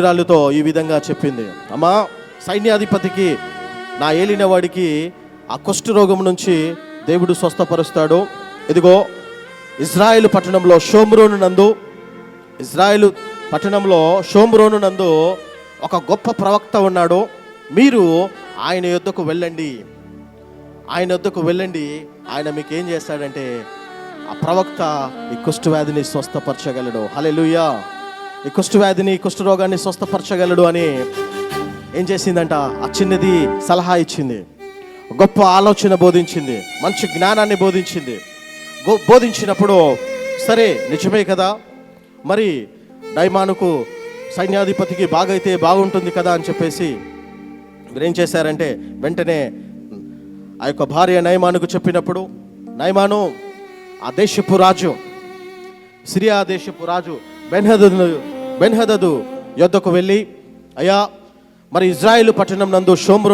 రాళ్ళతో ఈ విధంగా చెప్పింది, అమ్మా సైన్యాధిపతికి నా ఏలిన వాడికి ఆ కుష్ఠరోగం నుంచి దేవుడు స్వస్థపరుస్తాడు. ఇదిగో ఇజ్రాయేలు పట్టణంలో షోమ్రోను నందు ఒక గొప్ప ప్రవక్త ఉన్నాడు. మీరు ఆయన యొద్దకు వెళ్ళండి, ఆయన మీకు ఏం చేస్తాడంటే ఆ ప్రవక్త ఈ కుష్ఠవ్యాధిని స్వస్థపరచగలడు. హల్లెలూయా. ఈ కుష్ఠవ్యాధిని కుష్ఠరోగాన్ని స్వస్థపరచగలడు అని ఏం చేసిందంట, ఆ చిన్నది సలహా ఇచ్చింది, గొప్ప ఆలోచన బోధించింది, మంచి జ్ఞానాన్ని బోధించినప్పుడు సరే నిజమే కదా, మరి నయమానుకు సైన్యాధిపతికి బాగైతే బాగుంటుంది కదా అని చెప్పేసి మీరేం చేశారంటే వెంటనే ఆ యొక్క భార్య నయమానుకు చెప్పినప్పుడు నయమాను ఆ దేశపు రాజు, సిరియా దేశపు రాజు బెన్హదదు యొద్దకు వెళ్ళి, అయ్యా మరి ఇజ్రాయేలు పట్టణం నందు షోమ్రోను